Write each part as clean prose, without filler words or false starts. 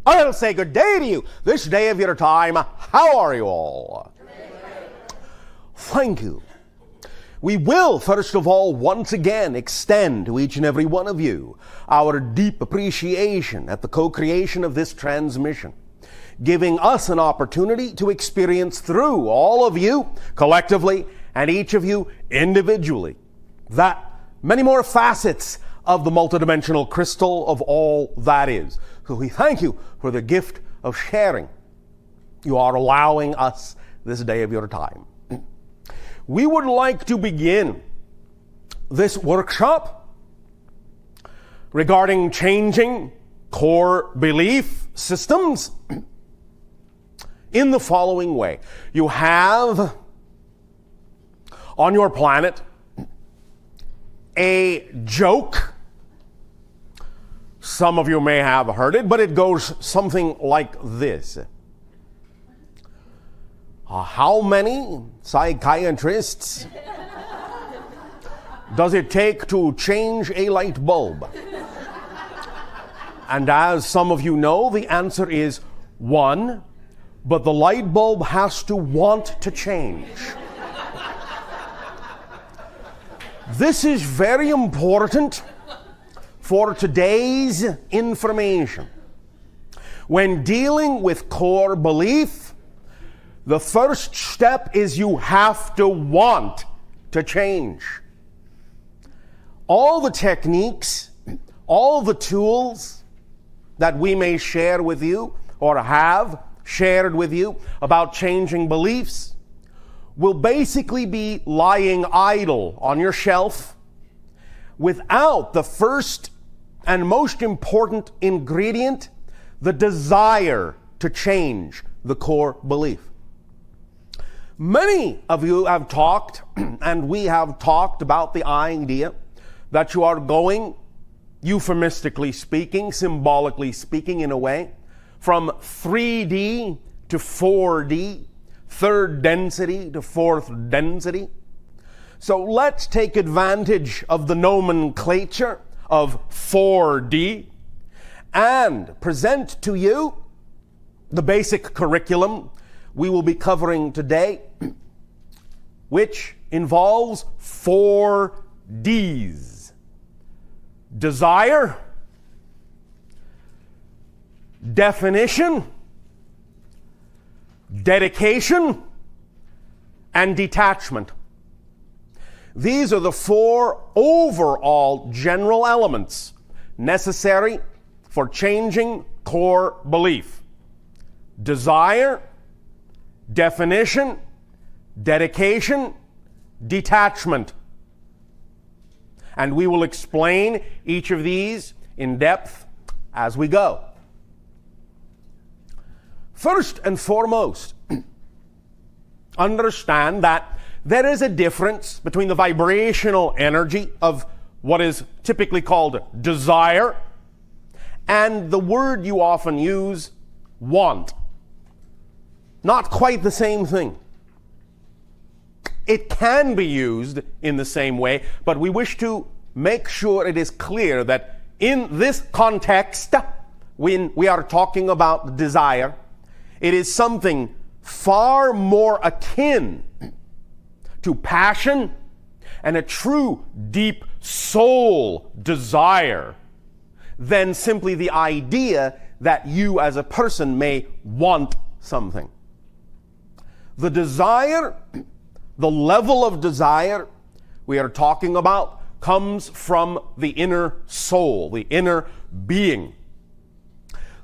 I'll say good day to you this day of your time. How are you all? Thank you. We will, first of all, once again extend to each and every one of you our deep appreciation at the co-creation of this transmission, giving us an opportunity to experience through all of you collectively and each of you individually that many more facets of the multidimensional crystal of all that is. So we thank you for the gift of sharing. You are allowing us this day of your time. We would like to begin this workshop regarding changing core belief systems in the following way. You have on your planet a joke. Some of you may have heard it, but it goes something like this. How many psychiatrists does it take to change a light bulb? And as some of you know, the answer is 1, but the light bulb has to want to change. This is very important for today's information. When dealing with core belief, the first step is you have to want to change. All the techniques, all the tools that we may share with you or have shared with you about changing beliefs will basically be lying idle on your shelf without the first and most important ingredient, the desire to change the core belief. Many of you have talked, and we have talked about the idea that you are going, euphemistically speaking, symbolically speaking in a way, from 3D to 4D, third density to fourth density. So let's take advantage of the nomenclature of 4D and present to you the basic curriculum we will be covering today, which involves 4 Ds. Desire, definition, dedication, and detachment. These are the 4 overall general elements necessary for changing core belief. Desire, definition, dedication, detachment. And we will explain each of these in depth as we go. First and foremost, understand that there is a difference between the vibrational energy of what is typically called desire and the word you often use, want. Not quite the same thing. It can be used in the same way, but we wish to make sure it is clear that in this context, when we are talking about desire, it is something far more akin to passion and a true deep soul desire than simply the idea that you as a person may want something. The desire, the level of desire we are talking about comes from the inner soul, the inner being.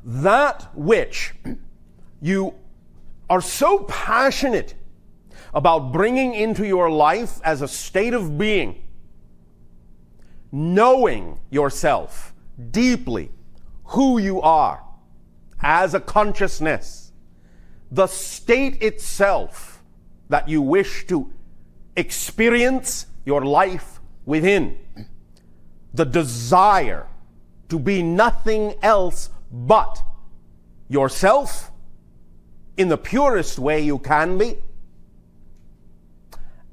That which you are so passionate about bringing into your life as a state of being, knowing yourself deeply, who you are as a consciousness, the state itself that you wish to experience your life within, the desire to be nothing else but yourself in the purest way you can be,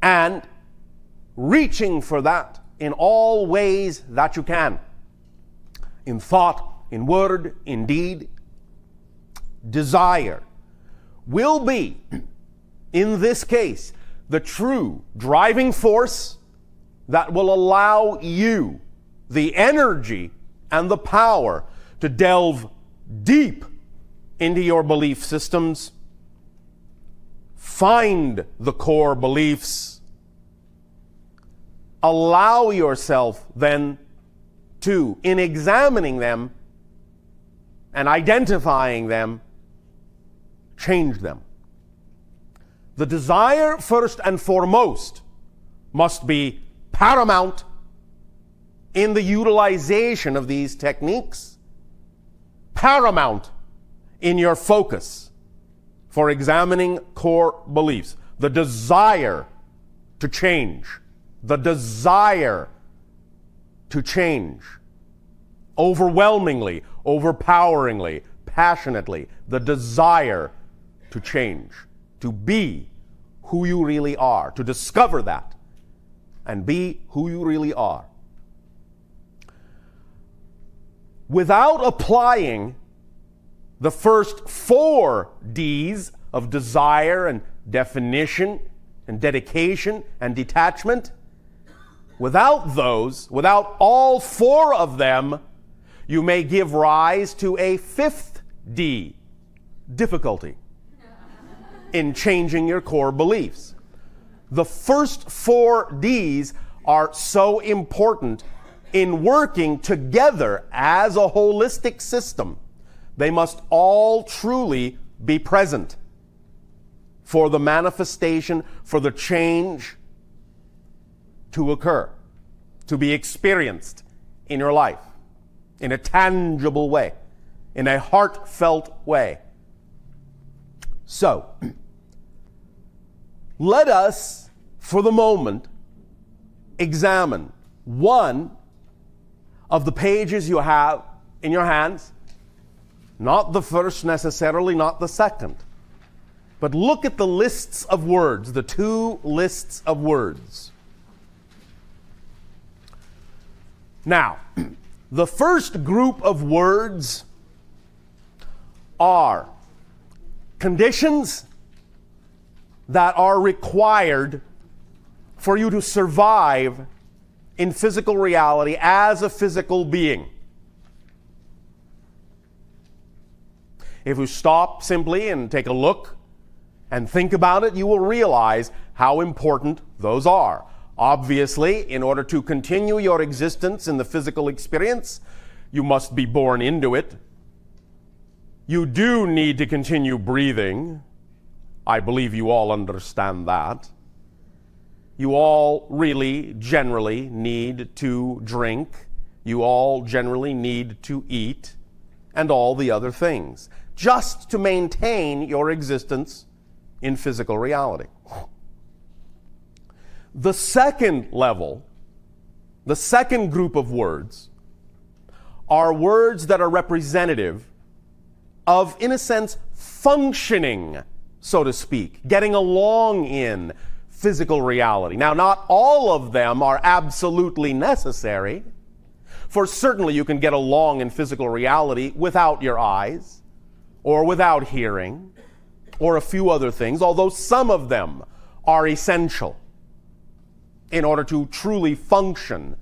and reaching for that in all ways that you can, in thought, in word, in deed, desire, will be, in this case, the true driving force that will allow you the energy and the power to delve deep into your belief systems, find the core beliefs, allow yourself then to, in examining them and identifying them, change them. The desire, first and foremost, must be paramount in the utilization of these techniques, paramount in your focus for examining core beliefs. The desire to change. The desire to change. Overwhelmingly, overpoweringly, passionately. The desire to change. To be who you really are. To discover that and be who you really are. Without applying the first 4 D's of desire and definition and dedication and detachment, without those, without all 4 of them, you may give rise to a 5th D, difficulty, in changing your core beliefs. The first 4 D's are so important in working together as a holistic system. They must all truly be present for the manifestation, for the change to occur, to be experienced in your life, in a tangible way, in a heartfelt way. So, let us, for the moment, examine one of the pages you have in your hands, not the first necessarily, not the second, but look at the lists of words, the 2 lists of words. Now, the first group of words are conditions that are required for you to survive in physical reality as a physical being. If you stop simply and take a look and think about it, you will realize how important those are. Obviously, in order to continue your existence in the physical experience, you must be born into it. You do need to continue breathing. I believe you all understand that. You all really, generally need to drink. You all generally need to eat, and all the other things, just to maintain your existence in physical reality. The second level, the second group of words, are words that are representative of, in a sense, functioning, so to speak, getting along in physical reality. Now, not all of them are absolutely necessary, for certainly you can get along in physical reality without your eyes, or without hearing, or a few other things, although some of them are essential in order to truly function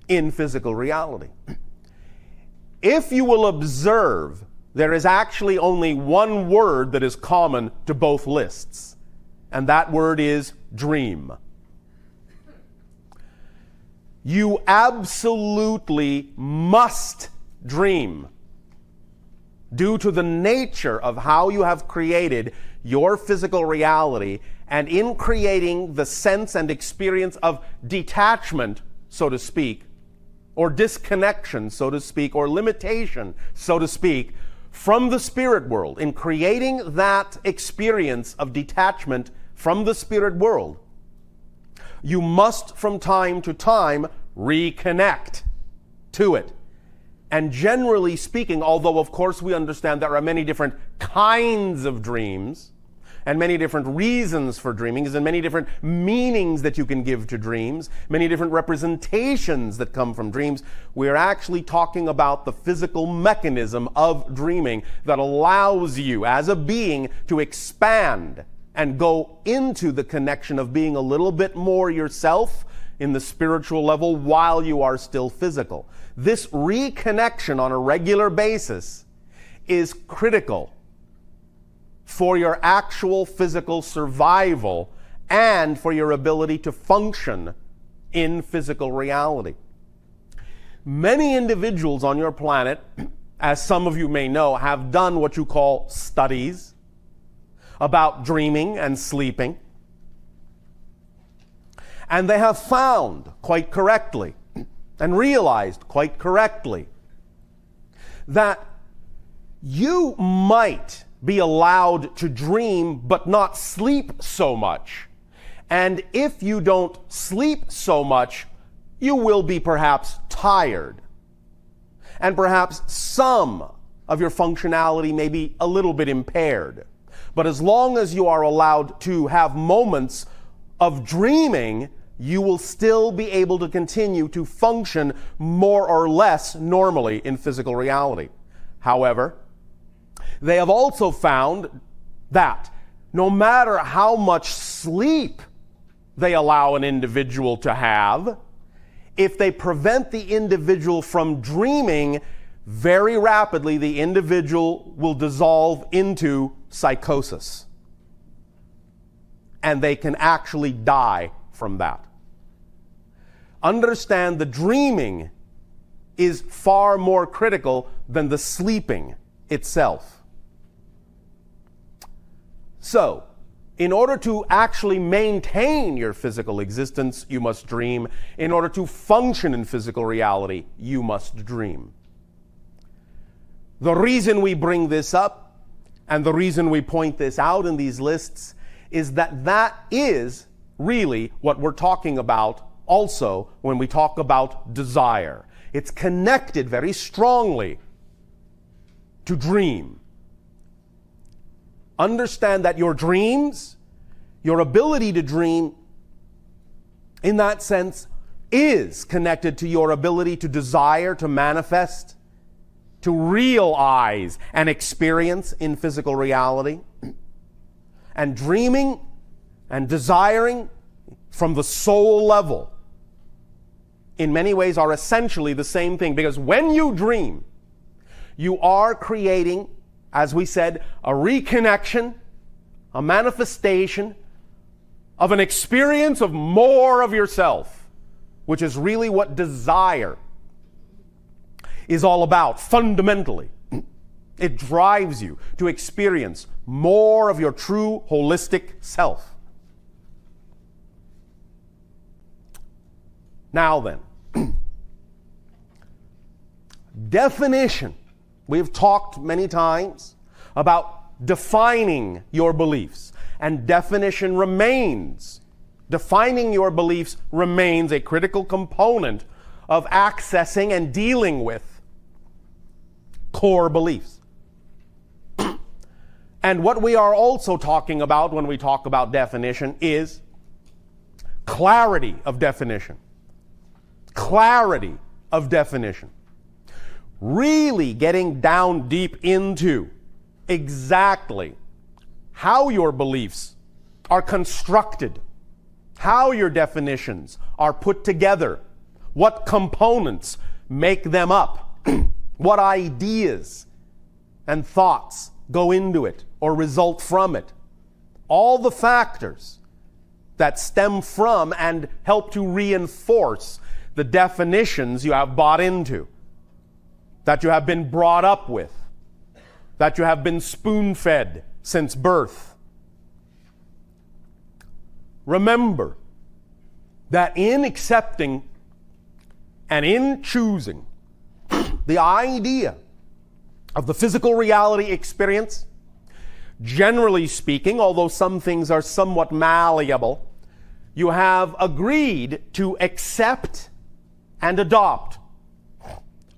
in physical reality. If you will observe, there is actually only one word that is common to both lists, and that word is dream. You absolutely must dream due to the nature of how you have created your physical reality, and in creating the sense and experience of detachment, so to speak, or disconnection, so to speak, or limitation, so to speak, from the spirit world. In creating that experience of detachment from the spirit world, you must from time to time reconnect to it. And generally speaking, although of course we understand there are many different kinds of dreams, and many different reasons for dreaming, and many different meanings that you can give to dreams, many different representations that come from dreams. We're actually talking about the physical mechanism of dreaming that allows you as a being to expand and go into the connection of being a little bit more yourself in the spiritual level while you are still physical. This reconnection on a regular basis is critical for your actual physical survival and for your ability to function in physical reality. Many individuals on your planet, as some of you may know, have done what you call studies about dreaming and sleeping. And they have found quite correctly and realized quite correctly that you might be allowed to dream but not sleep so much. And if you don't sleep so much, you will be perhaps tired. And perhaps some of your functionality may be a little bit impaired. But as long as you are allowed to have moments of dreaming, you will still be able to continue to function more or less normally in physical reality. However, they have also found that no matter how much sleep they allow an individual to have, if they prevent the individual from dreaming, very rapidly the individual will dissolve into psychosis. And they can actually die from that. Understand the dreaming is far more critical than the sleeping itself. So, in order to actually maintain your physical existence, you must dream. In order to function in physical reality, you must dream. The reason we bring this up and the reason we point this out in these lists is that that is really what we're talking about also when we talk about desire. It's connected very strongly to dream. Understand that your dreams, your ability to dream, in that sense, is connected to your ability to desire, to manifest, to realize and experience in physical reality. And dreaming and desiring from the soul level in many ways are essentially the same thing, because when you dream, you are creating, as we said, a reconnection, a manifestation of an experience of more of yourself, which is really what desire is all about fundamentally. It drives you to experience more of your true holistic self. Now then, definition. We've talked many times about defining your beliefs, and definition remains. Defining your beliefs remains a critical component of accessing and dealing with core beliefs. And what we are also talking about when we talk about definition is clarity of definition. Clarity of definition. Really getting down deep into exactly how your beliefs are constructed, how your definitions are put together, what components make them up, what ideas and thoughts go into it or result from it. All the factors that stem from and help to reinforce the definitions you have bought into, that you have been brought up with, that you have been spoon-fed since birth. Remember that in accepting and in choosing the idea of the physical reality experience, generally speaking, although some things are somewhat malleable, you have agreed to accept and adopt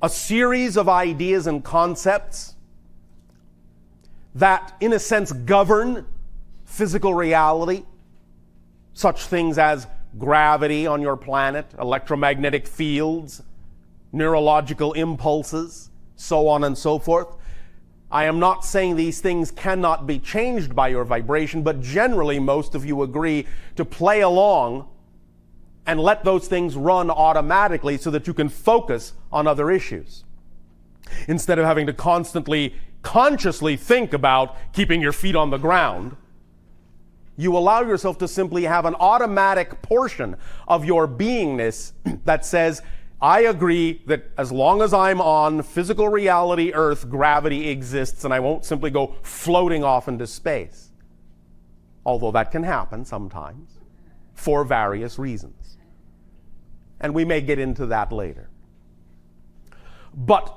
a series of ideas and concepts that, in a sense, govern physical reality, such things as gravity on your planet, electromagnetic fields, neurological impulses, so on and so forth. I am not saying these things cannot be changed by your vibration, but generally most of you agree to play along and let those things run automatically so that you can focus on other issues, instead of having to constantly, consciously think about keeping your feet on the ground. You allow yourself to simply have an automatic portion of your beingness that says, I agree that as long as I'm on physical reality, Earth, gravity exists, and I won't simply go floating off into space. Although that can happen sometimes for various reasons. And we may get into that later. But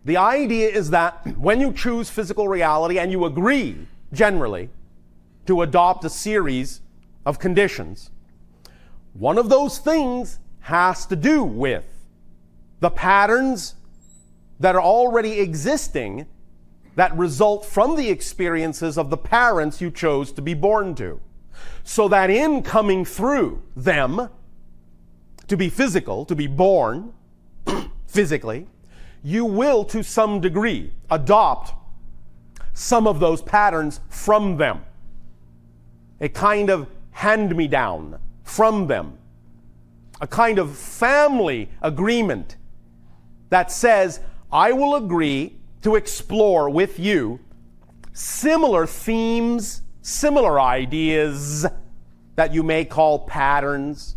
the idea is that when you choose physical reality and you agree, generally, to adopt a series of conditions, one of those things has to do with the patterns that are already existing that result from the experiences of the parents you chose to be born to. So that in coming through them, to be physical, to be born physically, you will to some degree adopt some of those patterns from them. A kind of hand-me-down from them. A kind of family agreement that says, I will agree to explore with you similar themes, similar ideas that you may call patterns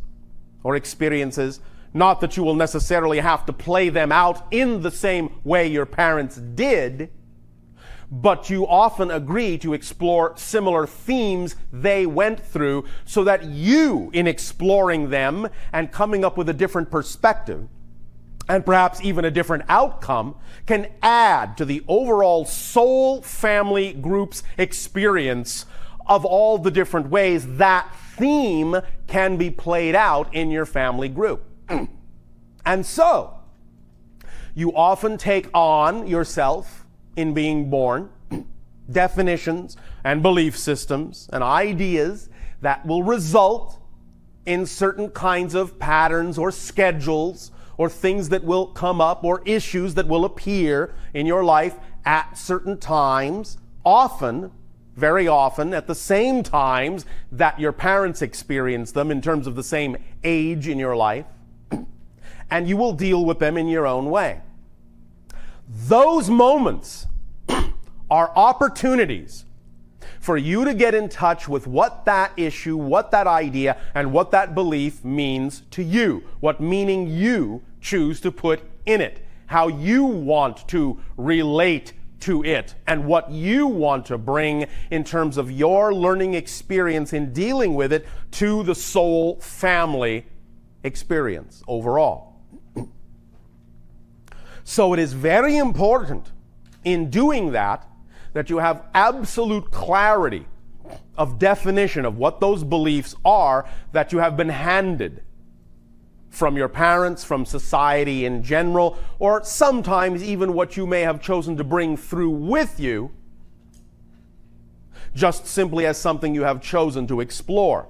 or experiences. Not that you will necessarily have to play them out in the same way your parents did, but you often agree to explore similar themes they went through so that you, in exploring them and coming up with a different perspective, and perhaps even a different outcome, can add to the overall soul family group's experience of all the different ways that theme can be played out in your family group. And so, you often take on yourself in being born definitions and belief systems and ideas that will result in certain kinds of patterns or schedules or things that will come up or issues that will appear in your life at certain times, often, very often, at the same times that your parents experience them in terms of the same age in your life, and you will deal with them in your own way. Those moments are opportunities for you to get in touch with what that issue, what that idea, and what that belief means to you, what meaning you choose to put in it, how you want to relate to it, and what you want to bring in terms of your learning experience in dealing with it to the soul family experience overall. So it is very important in doing that you have absolute clarity of definition of what those beliefs are that you have been handed from your parents, from society in general, or sometimes even what you may have chosen to bring through with you, just simply as something you have chosen to explore.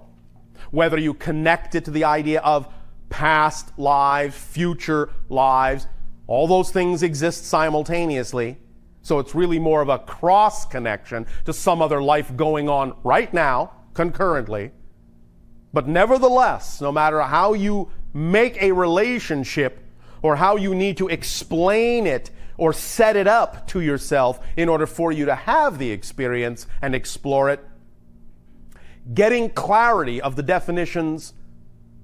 Whether you connect it to the idea of past lives, future lives, all those things exist simultaneously. So it's really more of a cross connection to some other life going on right now, concurrently. But nevertheless, no matter how you make a relationship or how you need to explain it or set it up to yourself in order for you to have the experience and explore it, getting clarity of the definitions,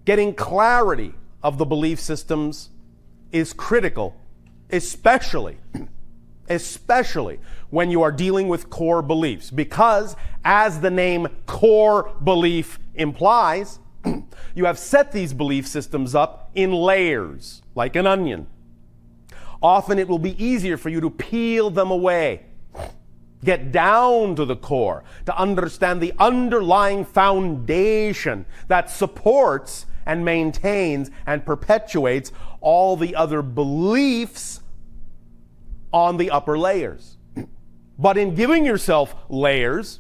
getting clarity of the belief systems is critical, especially when you are dealing with core beliefs. Because, as the name core belief implies, you have set these belief systems up in layers, like an onion. Often it will be easier for you to peel them away, get down to the core, to understand the underlying foundation that supports and maintains and perpetuates all the other beliefs on the upper layers. But in giving yourself layers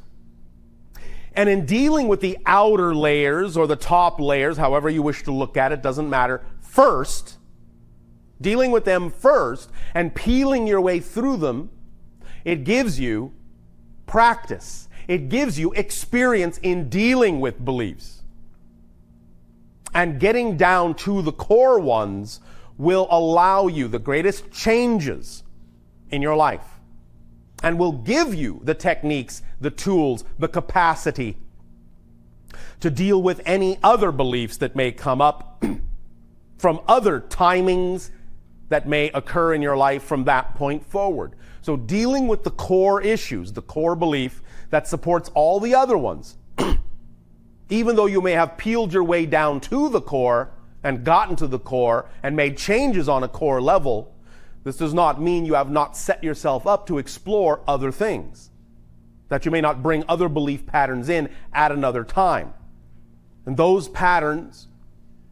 And in dealing with the outer layers or the top layers, however you wish to look at it, doesn't matter, first, dealing with them first and peeling your way through them, it gives you practice. It gives you experience in dealing with beliefs. And getting down to the core ones will allow you the greatest changes in your life and will give you the techniques, the tools, the capacity to deal with any other beliefs that may come up from other timings that may occur in your life from that point forward. So dealing with the core issues, the core belief that supports all the other ones, even though you may have peeled your way down to the core and gotten to the core and made changes on a core level, this does not mean you have not set yourself up to explore other things, that you may not bring other belief patterns in at another time. And those patterns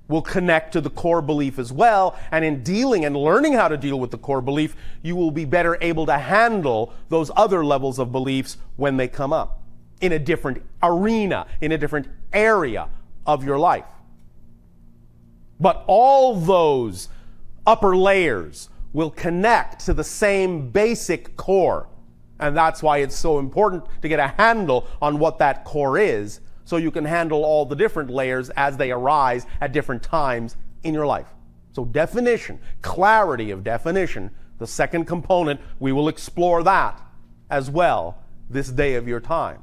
will connect to the core belief as well, and in dealing and learning how to deal with the core belief, you will be better able to handle those other levels of beliefs when they come up in a different arena, in a different area of your life. But all those upper layers will connect to the same basic core. And that's why it's so important to get a handle on what that core is, so you can handle all the different layers as they arise at different times in your life. So definition, clarity of definition, the second component, we will explore that as well this day of your time.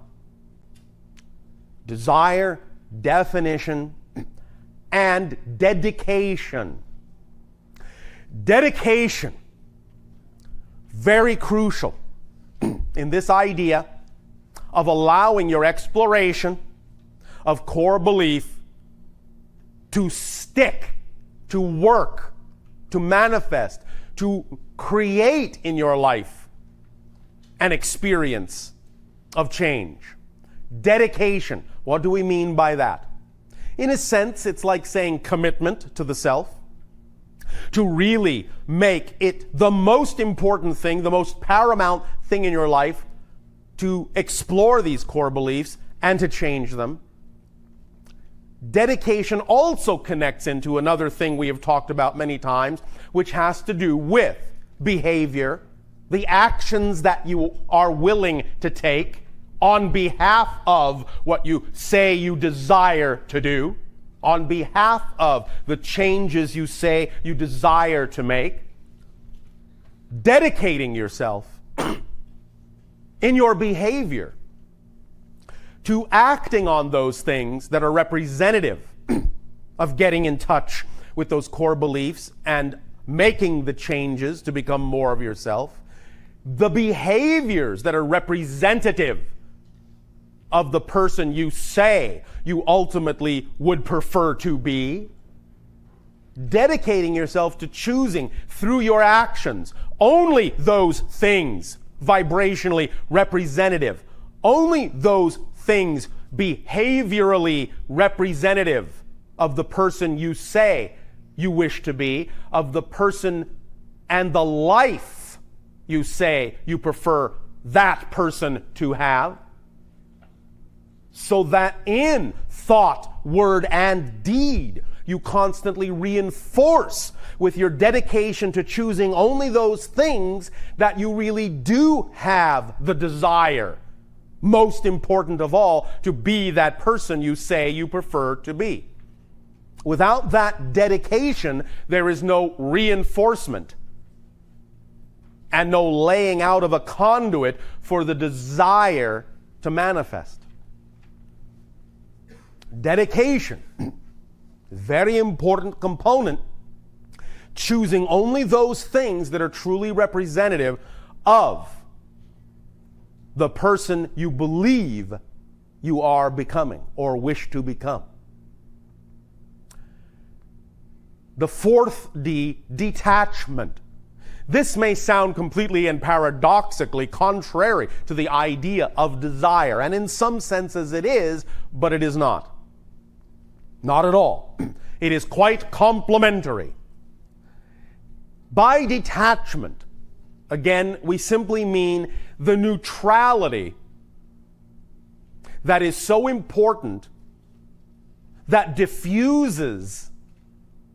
Desire, definition, and dedication. Dedication, very crucial in this idea of allowing your exploration of core belief to stick, to work, to manifest, to create in your life an experience of change. Dedication, what do we mean by that? In a sense, it's like saying commitment to the self, to really make it the most important thing, the most paramount thing in your life, to explore these core beliefs and to change them. Dedication also connects into another thing we have talked about many times, which has to do with behavior, the actions that you are willing to take on behalf of what you say you desire to do, on behalf of the changes you say you desire to make. Dedicating yourself in your behavior to acting on those things that are representative of getting in touch with those core beliefs and making the changes to become more of yourself. The behaviors that are representative of the person you say you ultimately would prefer to be. Dedicating yourself to choosing through your actions only those things vibrationally representative, only those things behaviorally representative of the person you say you wish to be, of the person and the life you say you prefer that person to have, so that in thought, word, and deed, you constantly reinforce with your dedication to choosing only those things that you really do have the desire, most important of all, to be that person you say you prefer to be. Without that dedication, there is no reinforcement and no laying out of a conduit for the desire to manifest. Dedication, very important component, choosing only those things that are truly representative of the person you believe you are becoming or wish to become. The fourth D, detachment. This may sound completely and paradoxically contrary to the idea of desire, and in some senses it is, but it is not. Not at all. It is quite complementary. By detachment, again, we simply mean the neutrality that is so important that diffuses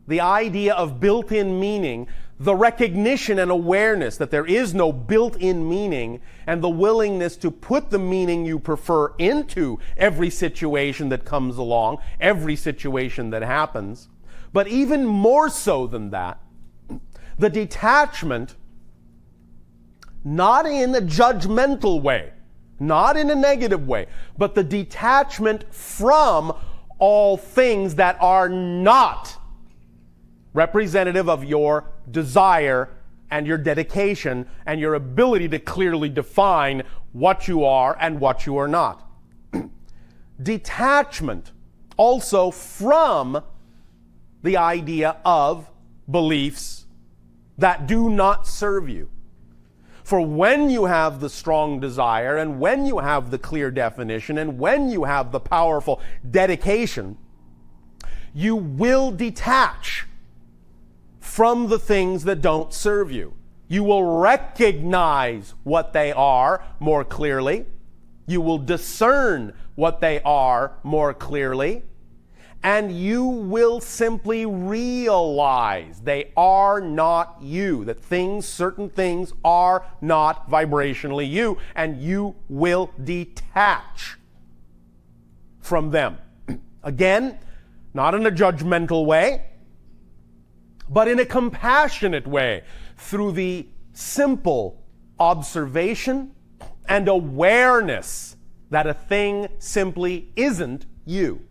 the idea of built-in meaning, the recognition and awareness that there is no built-in meaning, and the willingness to put the meaning you prefer into every situation that comes along, every situation that happens. But even more so than that, the detachment, not in a judgmental way, not in a negative way, but the detachment from all things that are not representative of your desire and your dedication and your ability to clearly define what you are and what you are not. Detachment also from the idea of beliefs that do not serve you. For when you have the strong desire, and when you have the clear definition, and when you have the powerful dedication, you will detach from the things that don't serve you. You will recognize what they are more clearly. You will discern what they are more clearly. And you will simply realize they are not you, that certain things are not vibrationally you, and you will detach from them. Again, not in a judgmental way, but in a compassionate way, through the simple observation and awareness that a thing simply isn't you.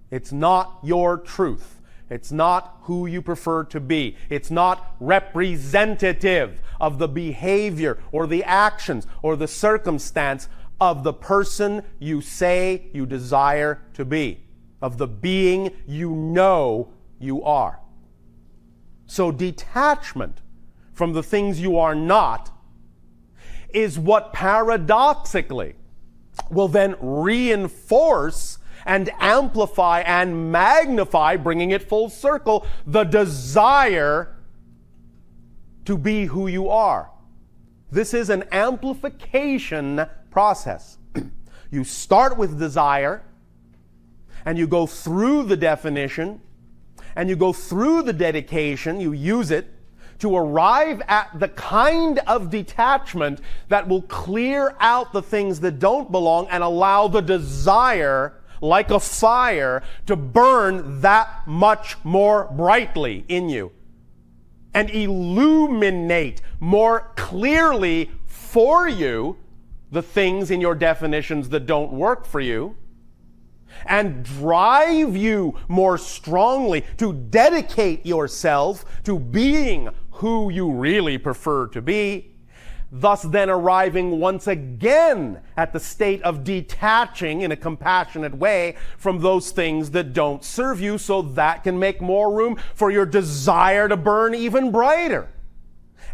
It's not your truth. It's not who you prefer to be. It's not representative of the behavior or the actions or the circumstance of the person you say you desire to be, of the being you know you are. So detachment from the things you are not is what paradoxically will then reinforce and amplify and magnify, bringing it full circle, the desire to be who you are. This is an amplification process. You start with desire, and you go through the definition, and you go through the dedication, you use it to arrive at the kind of detachment that will clear out the things that don't belong and allow the desire, like a fire, to burn that much more brightly in you and illuminate more clearly for you the things in your definitions that don't work for you, and drive you more strongly to dedicate yourself to being who you really prefer to be, thus then arriving once again at the state of detaching in a compassionate way from those things that don't serve you, so that can make more room for your desire to burn even brighter.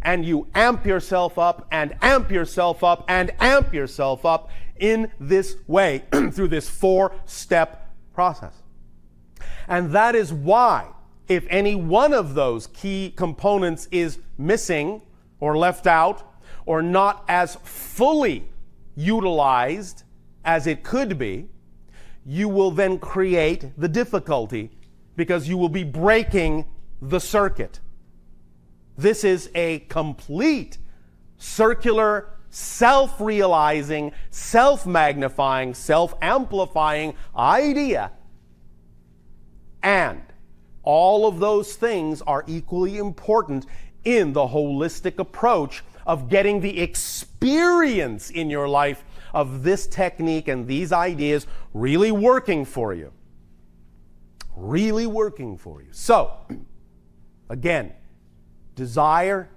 And you amp yourself up and amp yourself up and amp yourself up in this way through this 4-step process. And that is why, if any one of those key components is missing or left out or not as fully utilized as it could be, you will then create the difficulty because you will be breaking the circuit. This is a complete circular, self-realizing, self-magnifying, self-amplifying idea. And all of those things are equally important in the holistic approach of getting the experience in your life of this technique and these ideas really working for you. Really working for you. So, again, desire,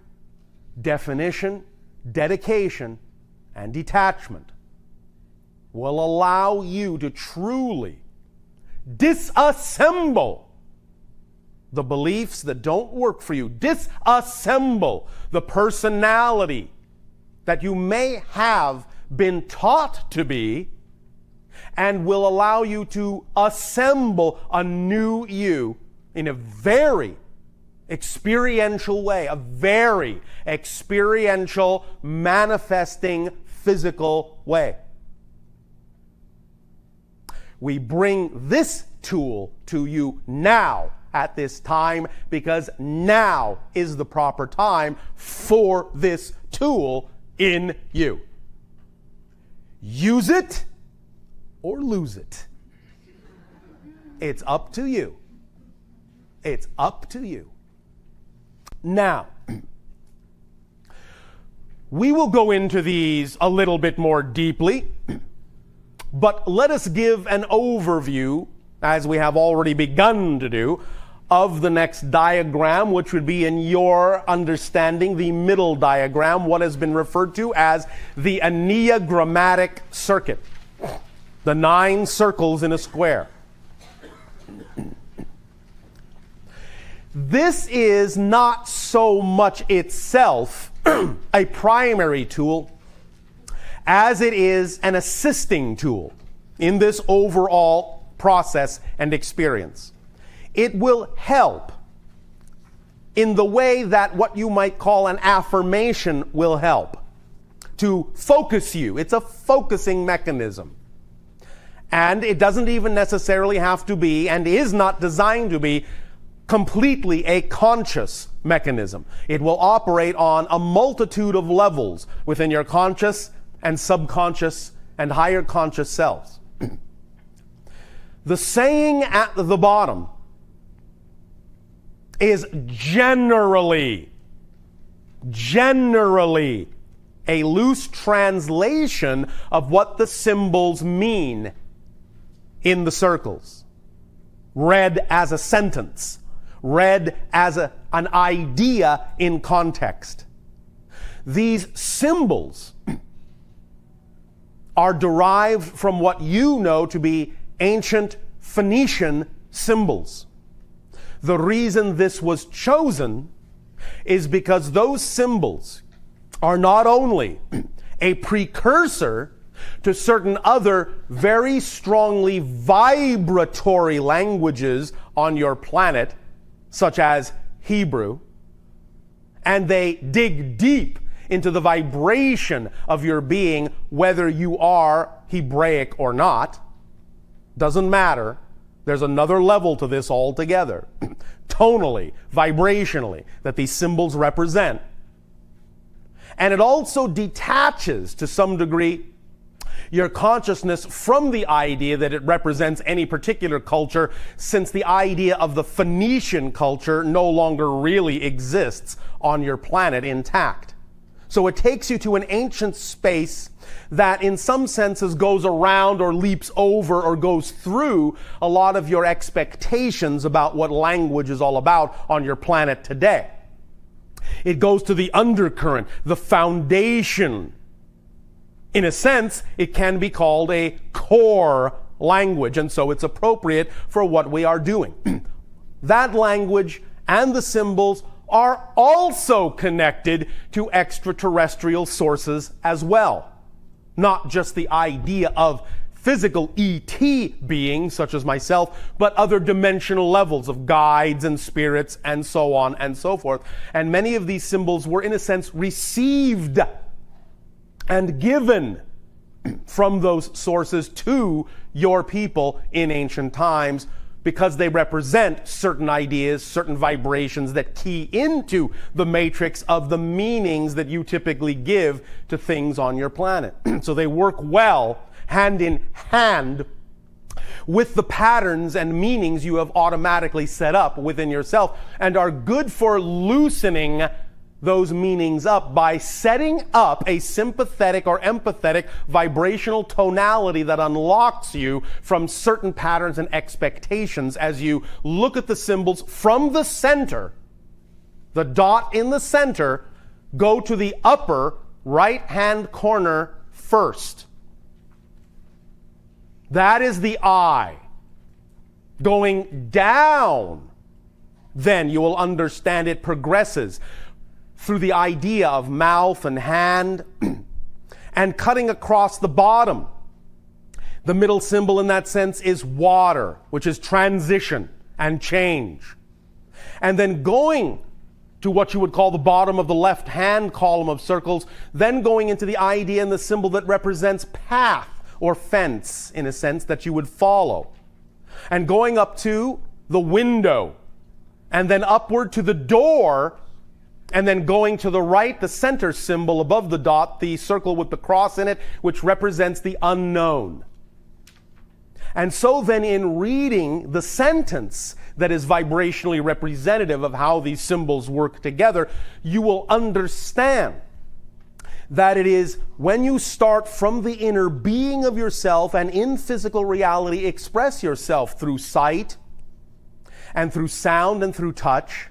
definition, dedication, and detachment will allow you to truly disassemble the beliefs that don't work for you, disassemble the personality that you may have been taught to be, and will allow you to assemble a new you in a very experiential way, a very experiential, manifesting, physical way. We bring this tool to you now at this time because now is the proper time for this tool in you. Use it or lose it. It's up to you. It's up to you. Now, we will go into these a little bit more deeply, but let us give an overview, as we have already begun to do, of the next diagram, which would be, in your understanding, the middle diagram, what has been referred to as the enneagrammatic circuit, the 9 circles in a square. This is not so much itself a primary tool as it is an assisting tool in this overall process and experience. It will help in the way that what you might call an affirmation will help to focus you. It's a focusing mechanism. And it doesn't even necessarily have to be, and is not designed to be, completely a conscious mechanism. It will operate on a multitude of levels within your conscious and subconscious and higher conscious selves. The saying at the bottom is generally a loose translation of what the symbols mean in the circles, read as a sentence, read as an idea in context. These symbols are derived from what you know to be ancient Phoenician symbols. The reason this was chosen is because those symbols are not only a precursor to certain other very strongly vibratory languages on your planet, such as Hebrew, and they dig deep into the vibration of your being, whether you are Hebraic or not. Doesn't matter. There's another level to this altogether, tonally, vibrationally, that these symbols represent. And it also detaches, to some degree, your consciousness from the idea that it represents any particular culture, since the idea of the Phoenician culture no longer really exists on your planet intact. So it takes you to an ancient space that in some senses goes around or leaps over or goes through a lot of your expectations about what language is all about on your planet today. It goes to the undercurrent, the foundation. In a sense, it can be called a core language, and so it's appropriate for what we are doing. That language and the symbols are also connected to extraterrestrial sources as well. Not just the idea of physical ET beings, such as myself, but other dimensional levels of guides and spirits and so on and so forth. And many of these symbols were, in a sense, received and given from those sources to your people in ancient times, because they represent certain ideas, certain vibrations that key into the matrix of the meanings that you typically give to things on your planet. So they work well, hand in hand, with the patterns and meanings you have automatically set up within yourself, and are good for loosening those meanings up by setting up a sympathetic or empathetic vibrational tonality that unlocks you from certain patterns and expectations as you look at the symbols from the center. The dot in the center, go to the upper right-hand corner first. That is the eye. Going down, then you will understand it progresses through the idea of mouth and hand, and cutting across the bottom. The middle symbol in that sense is water, which is transition and change. And then going to what you would call the bottom of the left-hand column of circles, then going into the idea and the symbol that represents path, or fence, in a sense, that you would follow. And going up to the window, and then upward to the door, and then going to the right, the center symbol above the dot, the circle with the cross in it, which represents the unknown. And so then in reading the sentence that is vibrationally representative of how these symbols work together, you will understand that it is when you start from the inner being of yourself and in physical reality express yourself through sight and through sound and through touch,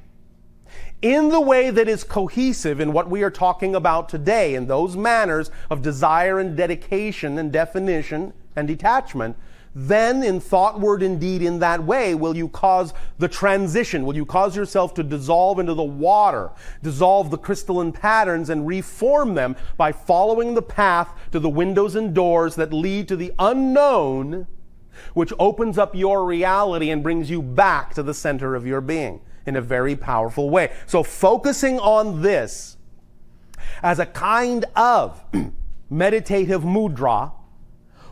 in the way that is cohesive in what we are talking about today, in those manners of desire and dedication and definition and detachment, then in thought, word, and deed in that way will you cause the transition, will you cause yourself to dissolve into the water, dissolve the crystalline patterns and reform them by following the path to the windows and doors that lead to the unknown, which opens up your reality and brings you back to the center of your being in a very powerful way. So focusing on this as a kind of meditative mudra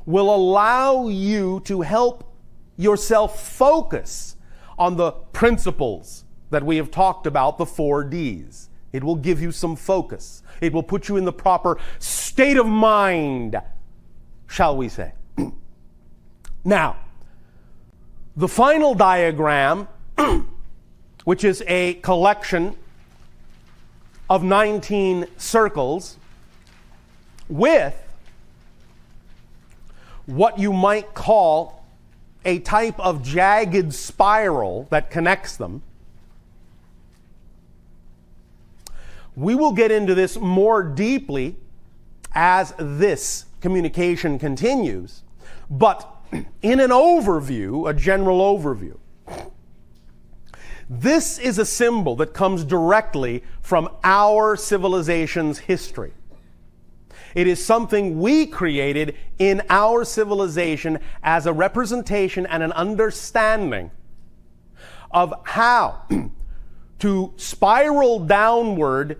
will allow you to help yourself focus on the principles that we have talked about, the 4 Ds. It will give you some focus. It will put you in the proper state of mind, shall we say. Now, the final diagram, which is a collection of 19 circles with what you might call a type of jagged spiral that connects them. We will get into this more deeply as this communication continues, but in an overview, a general overview, this is a symbol that comes directly from our civilization's history. It is something we created in our civilization as a representation and an understanding of how to spiral downward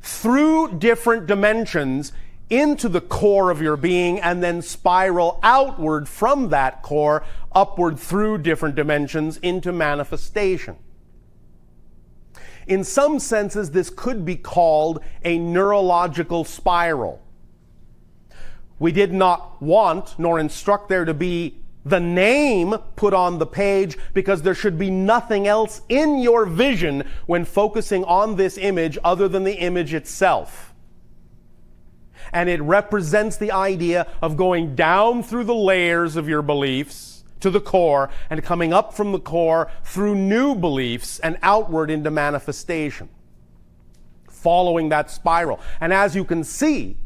through different dimensions into the core of your being and then spiral outward from that core upward through different dimensions into manifestation. In some senses, this could be called a neurological spiral. We did not want nor instruct there to be the name put on the page because there should be nothing else in your vision when focusing on this image other than the image itself. And it represents the idea of going down through the layers of your beliefs to the core and coming up from the core through new beliefs and outward into manifestation, following that spiral. And as you can see,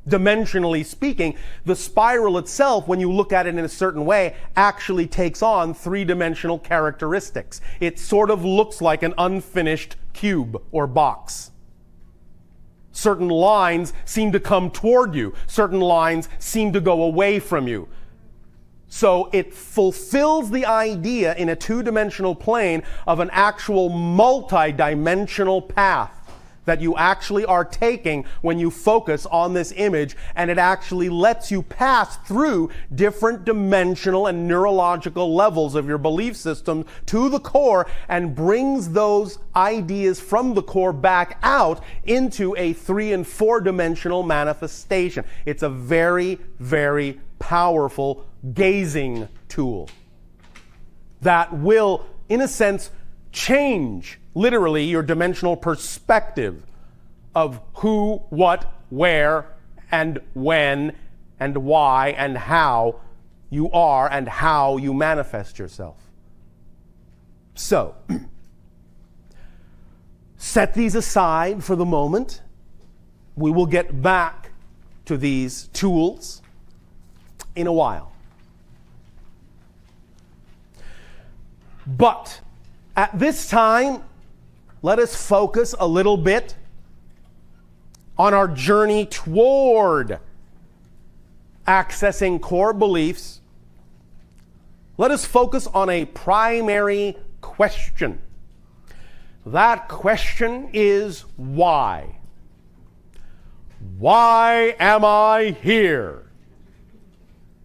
dimensionally speaking, the spiral itself, when you look at it in a certain way, actually takes on 3-dimensional characteristics. It sort of looks like an unfinished cube or box. Certain lines seem to come toward you. Certain lines seem to go away from you. So it fulfills the idea in a 2-dimensional plane of an actual multi-dimensional path that you actually are taking when you focus on this image, and it actually lets you pass through different dimensional and neurological levels of your belief system to the core and brings those ideas from the core back out into a 3- and 4-dimensional manifestation. It's a very, very powerful gazing tool that will, in a sense, change literally your dimensional perspective of who, what, where, and when, and why, and how you are, and how you manifest yourself. So, set these aside for the moment. We will get back to these tools in a while. But at this time, let us focus a little bit on our journey toward accessing core beliefs. Let us focus on a primary question. That question is why? Why am I here?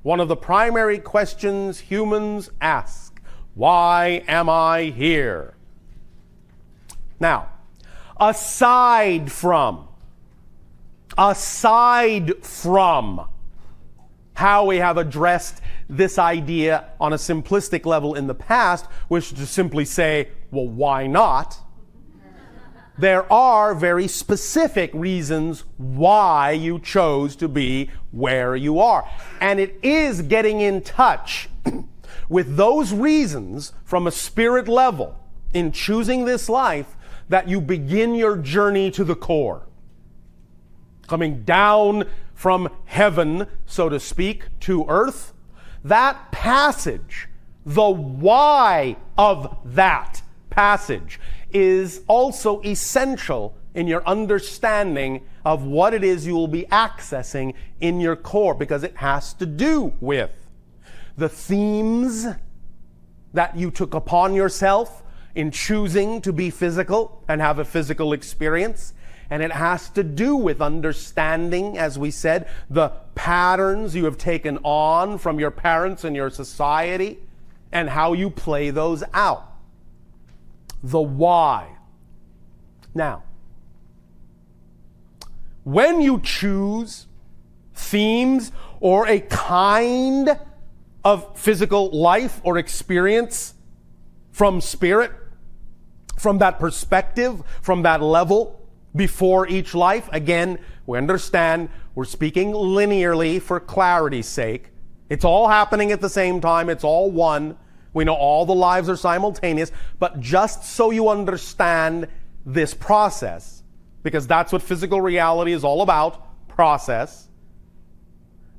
one of the primary questions humans ask. Why am I here? Now, aside from how we have addressed this idea on a simplistic level in the past, which is to simply say, well, why not? There are very specific reasons why you chose to be where you are. And it is getting in touch with those reasons from a spirit level in choosing this life that you begin your journey to the core. Coming down from heaven, so to speak, to earth, that passage, the why of that passage, is also essential in your understanding of what it is you will be accessing in your core, because it has to do with the themes that you took upon yourself in choosing to be physical and have a physical experience. And it has to do with understanding, as we said, the patterns you have taken on from your parents and your society and how you play those out. The why. Now, when you choose themes or a kind of physical life or experience from spirit, from that perspective, from that level, before each life, again, we understand we're speaking linearly for clarity's sake. It's all happening at the same time. It's all one. We know all the lives are simultaneous, but just so you understand this process, because that's what physical reality is all about, process,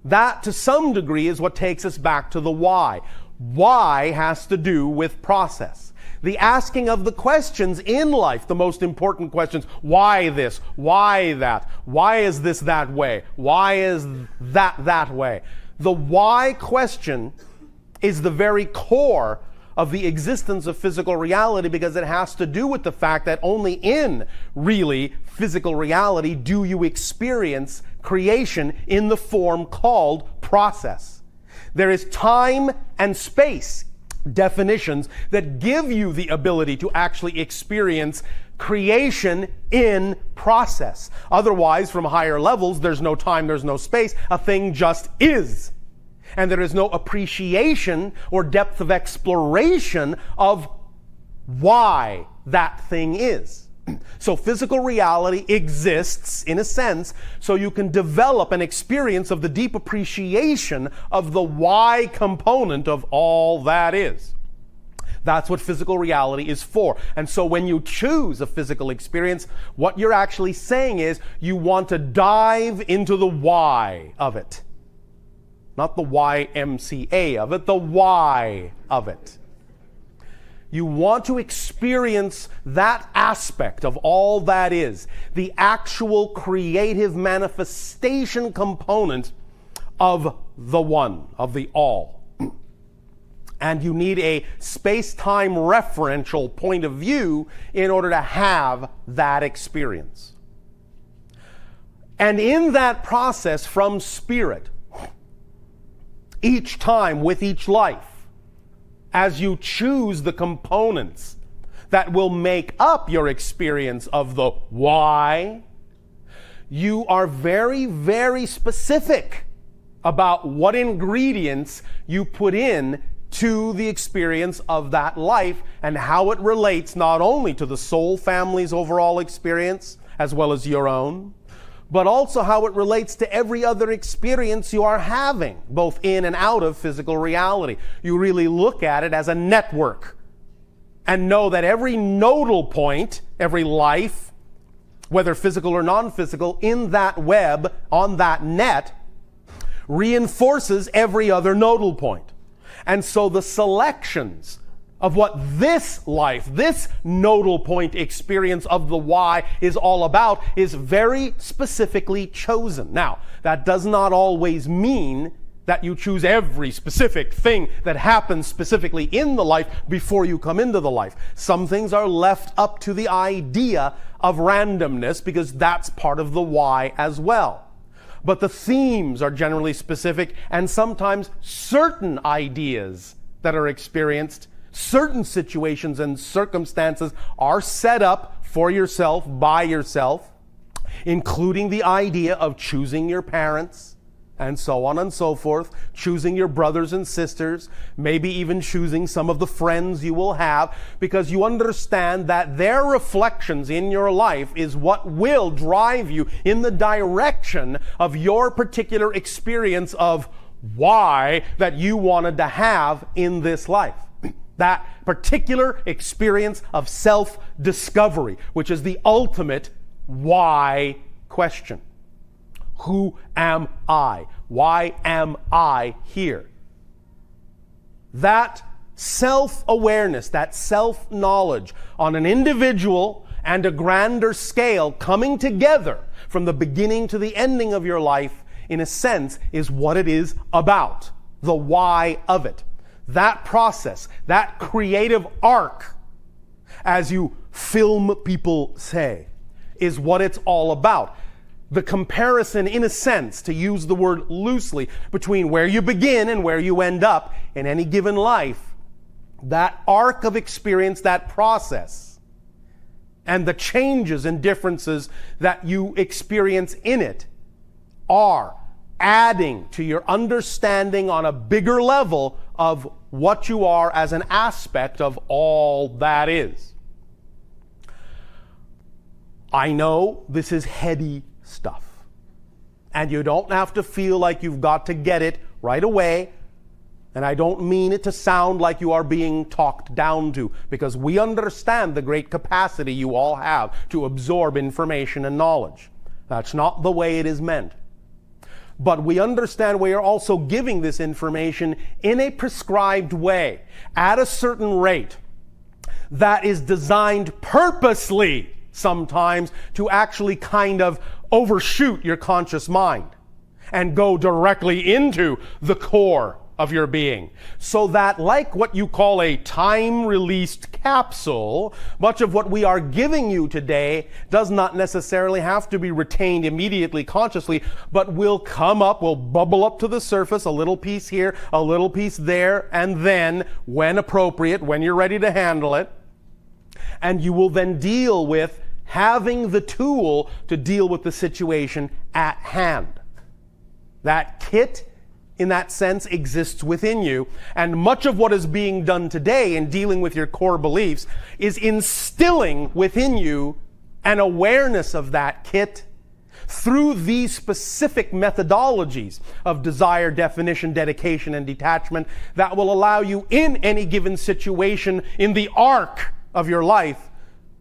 that to some degree is what takes us back to the why. Why has to do with process. The asking of the questions in life, the most important questions. Why this? Why that? Why is this that way? Why is that way? The why question is the very core of the existence of physical reality, because it has to do with the fact that only in really physical reality do you experience creation in the form called process. There is time and space definitions that give you the ability to actually experience creation in process. Otherwise, from higher levels, there's no time, there's no space. A thing just is. And there is no appreciation or depth of exploration of why that thing is. So physical reality exists, in a sense, so you can develop an experience of the deep appreciation of the why component of all that is. That's what physical reality is for. And so when you choose a physical experience, what you're actually saying is you want to dive into the why of it. Not the YMCA of it, the why of it. You want to experience that aspect of all that is, the actual creative manifestation component of the one, of the all. And you need a space-time referential point of view in order to have that experience. And in that process from spirit, each time with each life, as you choose the components that will make up your experience of the why, you are very, very specific about what ingredients you put in to the experience of that life and how it relates not only to the soul family's overall experience as well as your own, but also how it relates to every other experience you are having, both in and out of physical reality. You really look at it as a network and know that every nodal point, every life, whether physical or non-physical, in that web, on that net, reinforces every other nodal point. And so the selections of what this life, this nodal point experience of the why is all about is very specifically chosen. Now, that does not always mean that you choose every specific thing that happens specifically in the life before you come into the life. Some things are left up to the idea of randomness because that's part of the why as well. but the themes are generally specific, and sometimes certain ideas that are experienced, certain situations and circumstances are set up for yourself, by yourself, including the idea of choosing your parents, and so on and so forth, choosing your brothers and sisters, maybe even choosing some of the friends you will have, because you understand that their reflections in your life is what will drive you in the direction of your particular experience of why that you wanted to have in this life. That particular experience of self-discovery, which is the ultimate why question. Who am I? Why am I here? That self-awareness, that self-knowledge on an individual and a grander scale coming together from the beginning to the ending of your life, in a sense, is what it is about. The why of it. That process, that creative arc, as you film people say, is what it's all about. The comparison, in a sense, to use the word loosely, between where you begin and where you end up in any given life, that arc of experience, that process, and the changes and differences that you experience in it are adding to your understanding on a bigger level of what you are as an aspect of all that is. I know this is heady stuff, and you don't have to feel like you've got to get it right away, and I don't mean it to sound like you are being talked down to, because we understand the great capacity you all have to absorb information and knowledge. That's not the way it is meant. But we understand we are also giving this information in a prescribed way, at a certain rate, that is designed purposely sometimes to actually kind of overshoot your conscious mind and go directly into the core of your being. So that, like what you call a time-released capsule, much of what we are giving you today does not necessarily have to be retained immediately consciously, but will come up, will bubble up to the surface, a little piece here, a little piece there, and then, when appropriate, when you're ready to handle it, and you will then deal with having the tool to deal with the situation at hand. That kit, in that sense, exists within you, and much of what is being done today in dealing with your core beliefs is instilling within you an awareness of that kit through these specific methodologies of desire, definition, dedication, and detachment that will allow you in any given situation in the arc of your life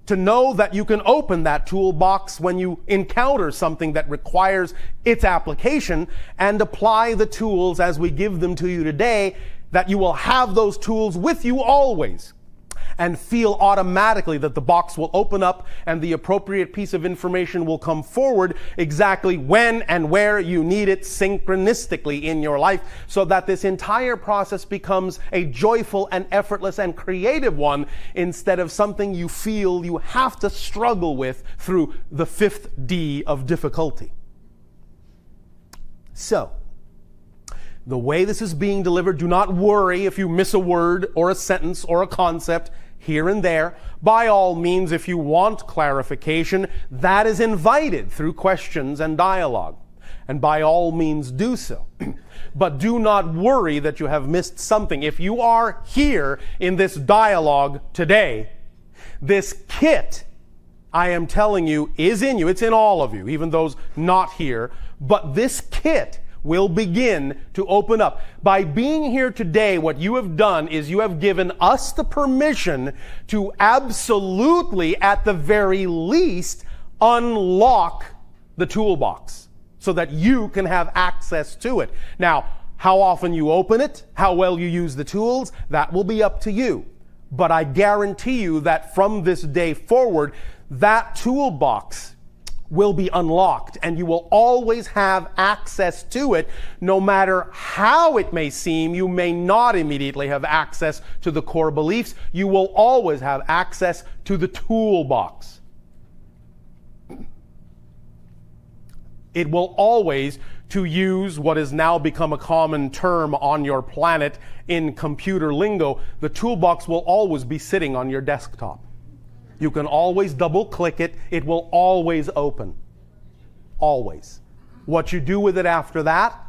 to know that you can open that toolbox when you encounter something that requires its application and apply the tools as we give them to you today, that you will have those tools with you always and feel automatically that the box will open up and the appropriate piece of information will come forward exactly when and where you need it synchronistically in your life, so that this entire process becomes a joyful and effortless and creative one instead of something you feel you have to struggle with through the 5th D of difficulty. So, the way this is being delivered, do not worry if you miss a word or a sentence or a concept here and there. By all means, if you want clarification, that is invited through questions and dialogue. And by all means do so. But do not worry that you have missed something. If you are here in this dialogue today, this kit, I am telling you, is in you. It's in all of you, even those not here. But this kit will begin to open up. By being here today, what you have done is you have given us the permission to absolutely, at the very least, unlock the toolbox so that you can have access to it. Now, how often you open it, how well you use the tools, that will be up to you. But I guarantee you that from this day forward, that toolbox will be unlocked, and you will always have access to it, no matter how it may seem. You may not immediately have access to the core beliefs. You will always have access to the toolbox. It will always to use what has now become a common term on your planet in computer lingo, the toolbox will always be sitting on your desktop. You can always double click it. It will always open. Always. What you do with it after that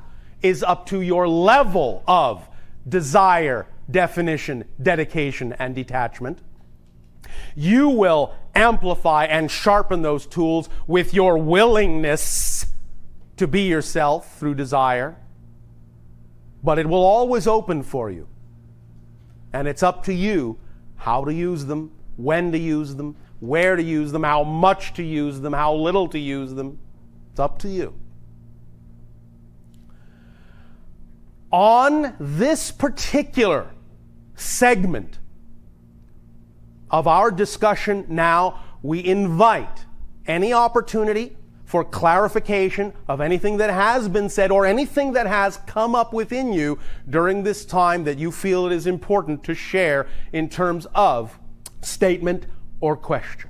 is up to your level of desire, definition, dedication, and detachment. You will amplify and sharpen those tools with your willingness to be yourself through desire. But it will always open for you. And it's up to you how to use them, when to use them, where to use them, how much to use them, how little to use them. It's up to you. On this particular segment of our discussion now, we invite any opportunity for clarification of anything that has been said or anything that has come up within you during this time that you feel it is important to share in terms of statement or question.